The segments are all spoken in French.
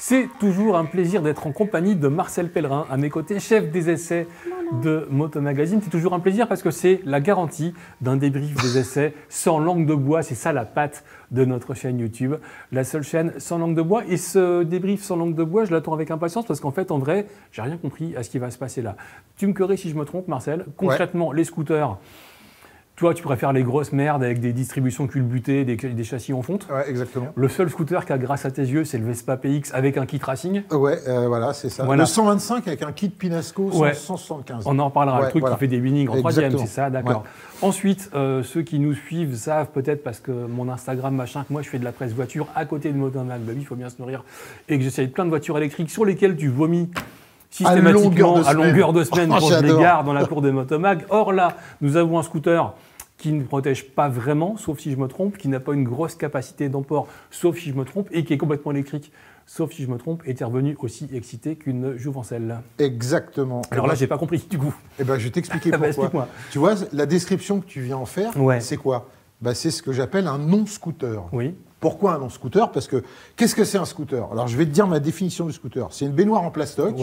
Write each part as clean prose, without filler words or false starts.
C'est toujours un plaisir d'être en compagnie de Marcel Pellerin, à mes côtés, chef des essais de Moto Magazine. C'est toujours un plaisir parce que c'est la garantie d'un débrief des essais sans langue de bois. C'est ça la patte de notre chaîne YouTube, la seule chaîne sans langue de bois. Et ce débrief sans langue de bois, je l'attends avec impatience parce qu'en fait, en vrai, j'ai rien compris à ce qui va se passer là. Tu me corriges si je me trompe, Marcel. Concrètement, les scooters. Toi, tu préfères les grosses merdes avec des distributions culbutées, des châssis en fonte. Ouais, exactement. Le seul scooter qui a, grâce à tes yeux, c'est le Vespa PX avec un kit racing. Ouais, voilà, c'est ça. Voilà. Le 125 avec un kit Pinasco 175. On en reparlera. Le truc qui fait des winnings en troisième, c'est ça, d'accord. Ouais. Ensuite, ceux qui nous suivent savent peut-être parce que mon Instagram, machin, que moi je fais de la presse voiture à côté de Motomag, bah oui, il faut bien se nourrir, et que j'essaye plein de voitures électriques sur lesquelles tu vomis systématiquement à longueur de semaine quand je les garde dans la cour de Motomag. Or là, nous avons un scooter qui ne protège pas vraiment, sauf si je me trompe, qui n'a pas une grosse capacité d'emport, sauf si je me trompe, et qui est complètement électrique, sauf si je me trompe, était revenu aussi excité qu'une jouvencelle. Exactement. Alors là, j'ai pas compris, du coup. Eh ben, je vais t'expliquer pourquoi. Explique-moi. Tu vois, la description que tu viens en faire, c'est quoi? Bah, c'est ce que j'appelle un non-scooter. Oui. Pourquoi un non-scooter? Parce que, qu'est-ce que c'est un scooter? Alors, je vais te dire ma définition du scooter. C'est une baignoire en plastoc,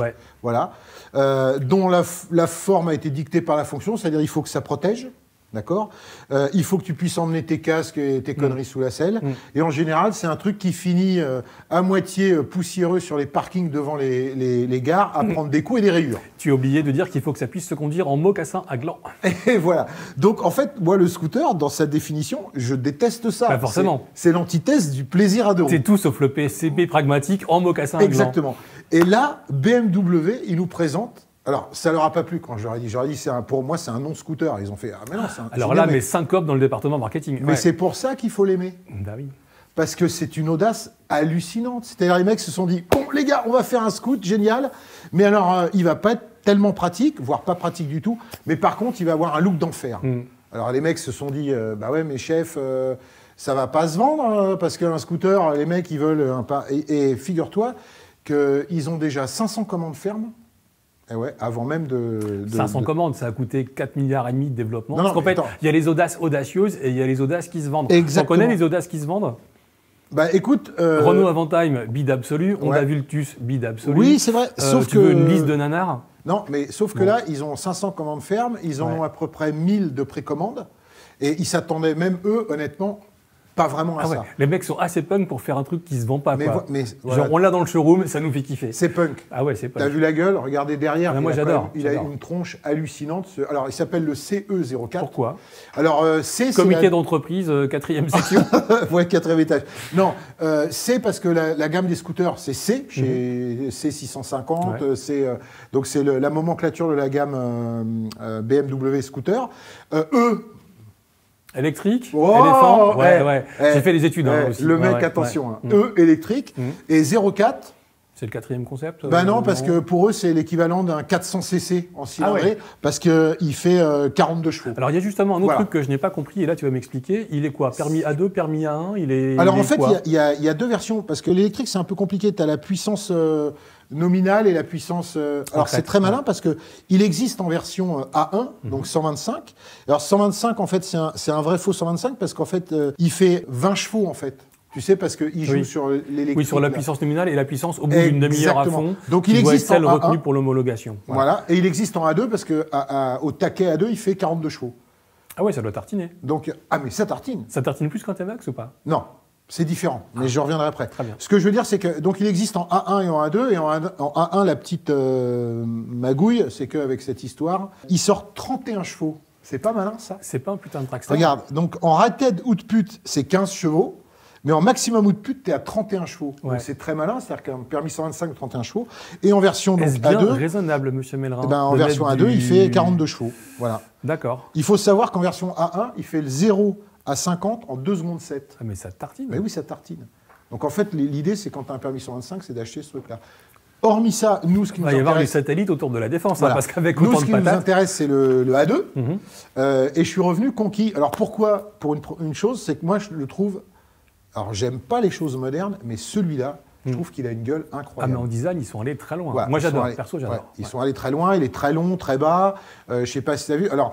voilà, dont la forme a été dictée par la fonction, c'est-à-dire il faut que ça protège. D'accord. Il faut que tu puisses emmener tes casques et tes conneries sous la selle. Et en général, c'est un truc qui finit à moitié poussiéreux sur les parkings devant les gares, à prendre des coups et des rayures. Tu as oublié de dire qu'il faut que ça puisse se conduire en mocassin à gland. Et voilà. Donc, en fait, moi, le scooter, dans sa définition, je déteste ça. Bah forcément. C'est l'antithèse du plaisir à deux roues. C'est tout sauf le PCB pragmatique en mocassin à gland. Exactement. Et là, BMW, il nous présente. Alors, ça leur a pas plu quand je leur ai dit. Je leur ai dit, pour moi, c'est un non-scooter. Ils ont fait, ah mais non, c'est un... Alors là, mais syncope dans le département marketing. Mais c'est pour ça qu'il faut l'aimer. Bah oui. Parce que c'est une audace hallucinante. C'est-à-dire, les mecs se sont dit, bon, les gars, on va faire un scoot, génial. Mais alors, il va pas être tellement pratique, voire pas pratique du tout. Mais par contre, il va avoir un look d'enfer. Alors, les mecs se sont dit, bah ouais, mais chef, ça va pas se vendre, parce qu'un scooter, les mecs, ils veulent un pas. Et figure-toi qu'ils ont déjà 500 commandes fermes. Eh ouais, avant même de 500 commandes, ça a coûté 4,5 milliards de développement. Non, parce qu'en fait, attends. il y a les audaces audacieuses et il y a les audaces qui se vendent. Exactement. On connaît les audaces qui se vendent? Bah écoute... Renault Avantime, bide absolu. Honda Vultus, bide absolu. Oui, c'est vrai. Sauf tu veux une liste de nanars? Non, mais sauf que là, ils ont 500 commandes fermes, ils en ont à peu près 1000 de précommandes, et ils s'attendaient même, eux, honnêtement, pas vraiment à ça. Les mecs sont assez punk pour faire un truc qui se vend pas. Quoi. Mais genre, on l'a dans le showroom, ça nous fait kiffer. C'est punk. Ah ouais, c'est punk. T'as vu la gueule? Regardez derrière. Moi, j'adore. Il a une tronche hallucinante. Alors, il s'appelle le CE04. Pourquoi? Alors, c'est... Comité d'entreprise, 4e section. Ouais, 4e étage. Non, c'est parce que la gamme des scooters, c'est C, chez C650. Donc, c'est la nomenclature de la gamme BMW Scooter. Électrique, éléphant, j'ai fait les études aussi. Le mec, attention, électrique, et 04. C'est le 4e concept? Ben non, parce que pour eux, c'est l'équivalent d'un 400 cc en cylindrée, parce qu'il fait 42 chevaux. Alors, il y a justement un autre truc que je n'ai pas compris, et là, tu vas m'expliquer. Il est quoi? Permis A2, permis A1? Alors, en fait, il y a deux versions, parce que l'électrique, c'est un peu compliqué. Tu as la puissance nominale et la puissance... alors, c'est très malin, parce qu'il existe en version A1, donc 125. Alors, 125, en fait, c'est un vrai faux 125, parce qu'en fait, il fait 20 chevaux, en fait. Tu sais, parce qu'il joue sur l'électrique. Oui, sur la puissance nominale et la puissance au bout d'une demi-heure à fond. Donc, il existe celle en retenue A1. pour l'homologation. Voilà. Et il existe en A2 parce qu'au taquet A2, il fait 42 chevaux. Ah ouais, ça doit tartiner. Donc, mais ça tartine. Ça tartine plus qu'un T-Max ou pas? Non, c'est différent. Mais je reviendrai après. Très bien. Ce que je veux dire, c'est que donc il existe en A1 et en A2. Et en A1, la petite magouille, c'est qu'avec cette histoire, il sort 31 chevaux. C'est pas malin, ça? C'est pas un putain de trackster. Regarde, donc en rated output, c'est 15 chevaux. Mais en maximum output, tu es à 31 chevaux. Donc c'est très malin, c'est-à-dire qu'un permis 125, 31 chevaux. Et en version donc, bien A2... raisonnable, monsieur Pellerin. En version A2, il fait 42 chevaux. Voilà. D'accord. Il faut savoir qu'en version A1, il fait le 0 à 50 en 2 secondes 7. Ah, mais ça tartine. Mais oui, ça tartine. Donc en fait, l'idée, c'est quand tu as un permis 125, c'est d'acheter ce truc-là. Hormis ça, nous, ce qui nous intéresse... Il va y avoir les satellites autour de la défense, voilà. parce qu'avec nous, autant ce de qui nous patates... intéresse, c'est le A2. Et je suis revenu conquis. Alors pourquoi? Pour une chose, c'est que moi, je le trouve... Alors, j'aime pas les choses modernes, mais celui-là, Je trouve qu'il a une gueule Ah, incroyable. mais en design, ils sont allés très loin. Ouais, Moi, j'adore. allés, Perso, j'adore. ouais, ils sont allés très loin. Il est très long, très bas. Je ne sais pas si tu as vu. Alors,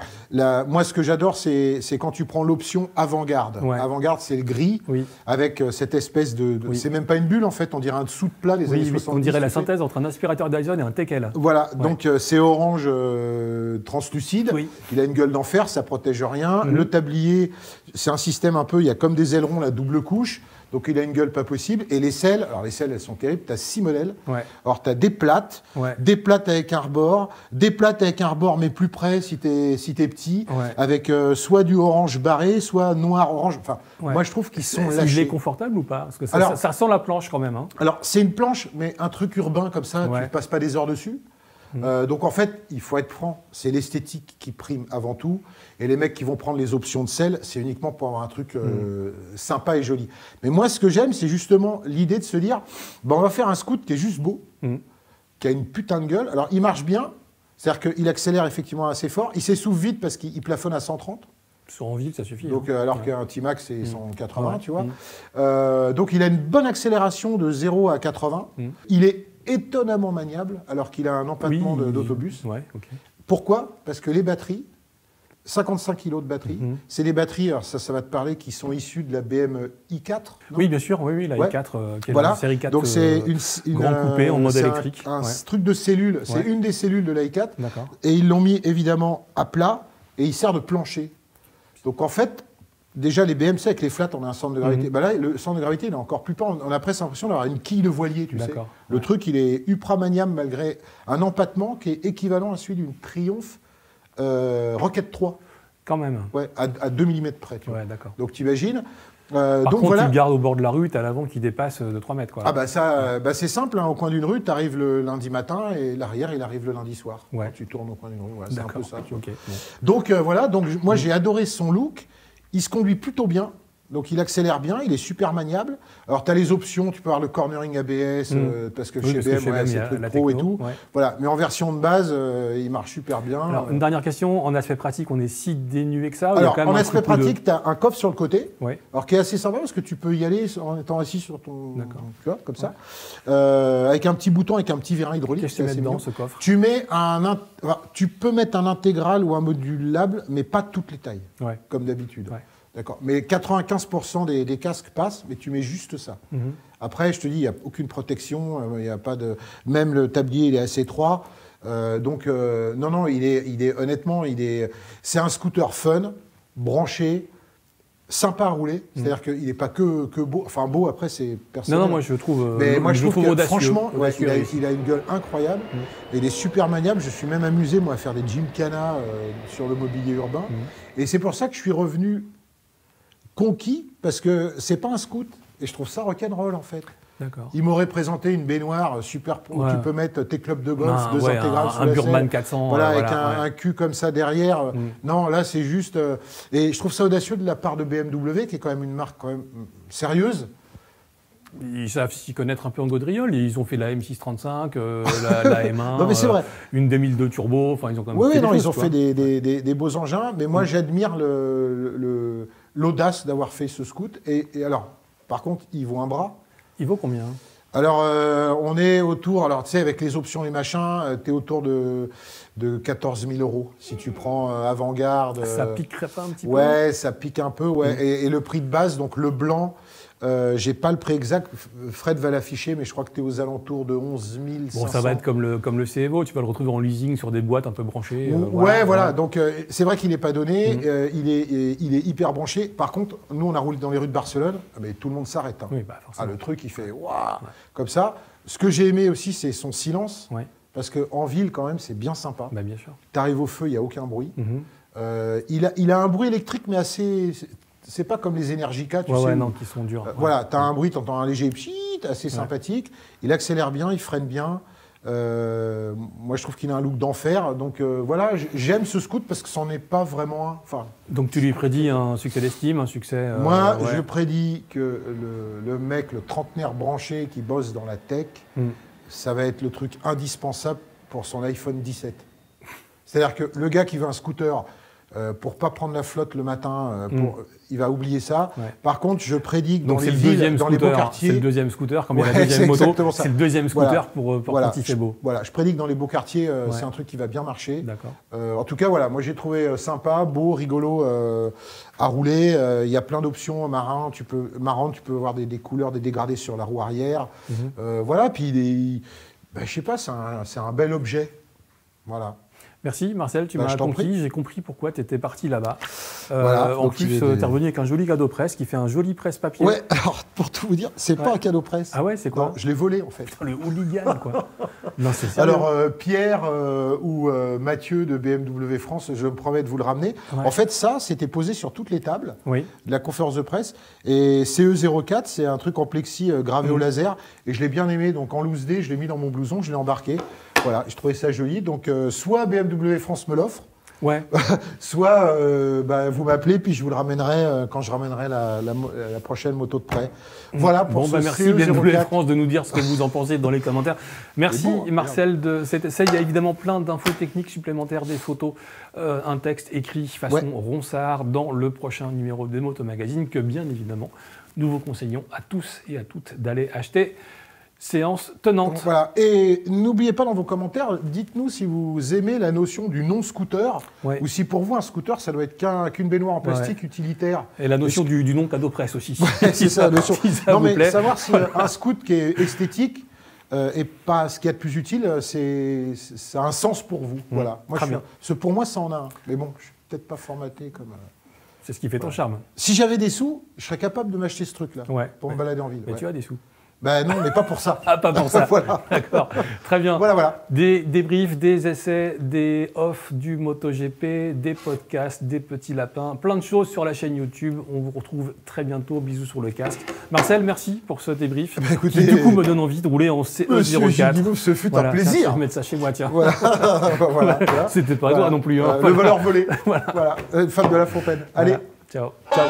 moi, ce que j'adore, c'est quand tu prends l'option avant-garde. Ouais. Avant-garde, c'est le gris, Oui. avec cette espèce de... Oui. C'est même pas une bulle, en fait. On dirait un dessous de plat des années Oui, 70. on dirait la tu sais. synthèse entre un aspirateur Dyson et un Tekel. Voilà, donc c'est orange translucide. Oui. Il a une gueule d'enfer, ça protège rien. Mhm. Le tablier, c'est un système un peu, il y a comme des ailerons, la double couche. Donc il a une gueule pas possible. Et les selles, alors les selles, elles sont terribles. Tu as 6 modèles. Ouais. Alors tu as des plates avec un rebord, des plates avec un rebord mais plus près si tu es petit, Ouais. avec soit du orange barré, soit noir-orange. Enfin, Ouais. moi je trouve qu'ils sont Il lâchés. est confortable ou pas? Parce que Alors- ça sent la planche quand même. Hein. Alors, c'est une planche, mais un truc urbain comme ça, Ouais. tu ne passes pas des heures dessus. Donc, en fait, il faut être franc. C'est l'esthétique qui prime avant tout. Et les mecs qui vont prendre les options de selle, c'est uniquement pour avoir un truc sympa et joli. Mais moi, ce que j'aime, c'est justement l'idée de se dire, on va faire un scoot qui est juste beau, qui a une putain de gueule. Alors, il marche bien. C'est-à-dire qu'il accélère effectivement assez fort. Il s'essouffle vite parce qu'il plafonne à 130. Sur en ville, ça suffit. Donc, hein. alors qu'un T-Max, c'est 180, Ouais. tu vois. Donc, il a une bonne accélération de 0 à 80. Il est étonnamment maniable, alors qu'il a un empattement Oui. d'autobus. Ouais, ok. Pourquoi? Parce que les batteries, 55 kg de batterie, c'est des batteries, alors ça va te parler, qui sont issues de la BM i4. non Oui, bien sûr, oui, la Ouais. i4, qui est Voilà. la série 4 Donc, c'est une grand coupé en mode c'est électrique. un Ouais. truc de cellule. C'est Ouais. une des cellules de la i4. D'accord. Et ils l'ont mis évidemment à plat et il sert de plancher. Donc en fait, déjà les BMC avec les flats, on a un centre de gravité. Bah là, le centre de gravité, il est encore plus pas. On a presque l'impression d'avoir une quille de voilier, tu sais. D'accord. Le truc, il est ultra maniable malgré un empattement qui est équivalent à celui d'une Triumph Rocket 3. Quand même. Ouais, à 2 mm près. Tu vois. Ouais, d'accord. Donc tu imagines. Par donc contre, voilà. tu le gardes au bord de la rue, tu as l'avant qui dépasse de 3 mètres. Quoi. Ah bah ça, c'est simple, hein, au coin d'une rue, tu arrives le lundi matin et l'arrière, il arrive le lundi soir. Ouais. Quand tu tournes au coin d'une rue, voilà, c'est un peu ça. Tu vois. Ok, bon. Donc voilà, donc moi j'ai adoré son look, il se conduit plutôt bien, donc il accélère bien, il est super maniable. Alors tu as les options, tu peux avoir le cornering ABS, parce que Oui, chez parce que BM, chez BM, il y c'est a le la truc pro et techno, tout. ouais. Voilà, mais en version de base, il marche super bien. Alors, une dernière question, en aspect pratique, on est si dénué que ça? Ou il y a Alors, quand même en un aspect truc de- pratique, tu as un coffre sur le côté, Ouais. alors qui est assez sympa parce que tu peux y aller en étant assis sur ton... D'accord. Tu vois, comme ça. Avec un petit bouton, avec un petit vérin hydraulique. Qu'est-ce que tu c'est mets assez dedans, mignon. ce coffre? Tu peux mettre un intégral ou un modulable, mais pas toutes les tailles, Ouais. comme d'habitude. Ouais. D'accord. Mais 95% des casques passent, mais tu mets juste ça. Après, je te dis, il n'y a aucune protection, il y a pas de... Même le tablier, il est assez étroit. Non, honnêtement, c'est un scooter fun, branché, sympa à rouler. C'est-à-dire qu'il n'est pas que beau. Enfin, beau, après, c'est personnel. Non, moi je trouve. Mais moi, je trouve que, audacieux. franchement, ouais, Audacieux, réussi. il a une gueule incroyable. Et il est super maniable. Je suis même amusé, moi, à faire des gymkhana sur le mobilier urbain. Et c'est pour ça que je suis revenu conquis, parce que c'est pas un scoot. Et je trouve ça rock'n'roll, en fait. D'accord. Il m'aurait présenté une baignoire super où Ouais. tu peux mettre tes clubs de golf, deux Ouais, intégrales sous un la Burman selle. 400. Voilà, avec ouais. un cul comme ça derrière. Non, là, c'est juste... et je trouve ça audacieux de la part de BMW, qui est quand même une marque quand même sérieuse. Ils savent s'y connaître un peu en gaudriole. Ils ont fait la M635, la M1, Non, mais c'est vrai. une 2002 turbo. Enfin, ils ont quand même Oui, fait des non, choses, ils ont quoi. fait des beaux engins, mais moi, j'admire l'audace d'avoir fait ce scoot. Et alors, par contre, ils vaut un bras. Il vaut combien? Alors, on est autour, alors tu sais, avec les options et machins, tu es autour de 14 000 € si tu prends avant-garde. Ça piquerait pas un petit peu? Ouais, ça pique un peu, ouais. Et le prix de base, donc le blanc, j'ai pas le prix exact. Fred va l'afficher, mais je crois que tu es aux alentours de 11 500. Bon, ça va être comme le CEVO, tu vas le retrouver en leasing sur des boîtes un peu branchées. Voilà. Donc, c'est vrai qu'il n'est pas donné, il est hyper branché. Par contre, nous, on a roulé dans les rues de Barcelone, mais tout le monde s'arrête. Hein. Oui, bah, forcément. Le truc, il fait waouh, comme ça. Ce que j'ai aimé aussi, c'est son silence, Ouais. parce qu'en ville, quand même, c'est bien sympa. Bah, bien sûr. Tu arrives au feu, il n'y a aucun bruit. Il a un bruit électrique, mais assez... C'est pas comme les Energica, tu sais. Ouais, où- non, qui sont durs. Ouais. Voilà, tu as un bruit, tu entends un léger pchit, assez sympathique. Il accélère bien, il freine bien. Moi, je trouve qu'il a un look d'enfer. Donc voilà, j'aime ce scoot parce que c'en est pas vraiment un. Enfin, Donc tu lui prédis un succès d'estime, un succès... moi, ouais. je prédis que le mec, le trentenaire branché qui bosse dans la tech, ça va être le truc indispensable pour son iPhone 17. C'est-à-dire que le gars qui veut un scooter pour pas prendre la flotte le matin. Il va oublier ça. Ouais. Par contre, je prédis que donc dans les villes, dans les beaux quartiers... C'est le deuxième scooter, comme il y a la deuxième moto, c'est le deuxième scooter pour quand il fait beau. Voilà, je prédis que dans les beaux quartiers, c'est un truc qui va bien marcher. D'accord. En tout cas, voilà, moi j'ai trouvé sympa, beau, rigolo à rouler. Il y a plein d'options marrantes. Tu peux avoir des couleurs, des dégradés sur la roue arrière. Voilà, puis je sais pas, c'est un bel objet. Voilà. Merci Marcel, tu m'as compris, j'ai compris pourquoi tu étais parti là-bas. Voilà, en plus, tu es revenu avec un joli cadeau presse qui fait un joli presse-papier. Ouais, alors pour tout vous dire, c'est pas un cadeau presse. Ah ouais, c'est quoi? Non, je l'ai volé en fait. Putain, le hooligan quoi. Non, c'est sérieux. Alors Pierre ou Mathieu de BMW France, je me promets de vous le ramener. Ouais. En fait, ça, c'était posé sur toutes les tables de la conférence de presse. Et CE04, c'est un truc en plexi gravé au laser. Et je l'ai bien aimé, donc en loose day, je l'ai mis dans mon blouson, je l'ai embarqué. Voilà, je trouvais ça joli. Donc, soit BMW France me l'offre, soit vous m'appelez, puis je vous le ramènerai quand je ramènerai la prochaine moto de près. Voilà pour merci BMW France de nous dire ce que vous en pensez dans les commentaires. Merci Marcel de cet essai. Il y a évidemment plein d'infos techniques supplémentaires, des photos, un texte écrit façon Ronsard dans le prochain numéro de Moto Magazine que bien évidemment nous vous conseillons à tous et à toutes d'aller acheter. Séance tenante. Donc, voilà. Et n'oubliez pas dans vos commentaires, dites-nous si vous aimez la notion du non-scooter, ou si pour vous un scooter, ça doit être qu'une baignoire en plastique utilitaire. Et la notion du non-cadeau presse aussi. C'est ça, la notion. Non, mais savoir si un scoot qui est esthétique et pas ce qu'il y a de plus utile, ça a un sens pour vous. Voilà. Moi, pour moi, ça en a un. Mais bon, je suis peut-être pas formaté comme... C'est ce qui fait ton charme. Si j'avais des sous, je serais capable de m'acheter ce truc-là pour me balader en ville. Mais tu as des sous. Ben non, mais pas pour ça. Ah, pas pour ça. Voilà. D'accord. Très bien. Voilà. Des débriefs, des essais, des offs du MotoGP, des podcasts, des petits lapins, plein de choses sur la chaîne YouTube. On vous retrouve très bientôt. Bisous sur le casque. Marcel, merci pour ce débrief. Écoutez, qui du coup me donne envie de rouler en CE04. Ce fut un plaisir. Je vais mettre ça chez moi, tiens. Voilà. C'était pas toi non plus. Hein. Le voleur volé. Voilà. Femme de La Fontaine. Allez. Ciao. Ciao.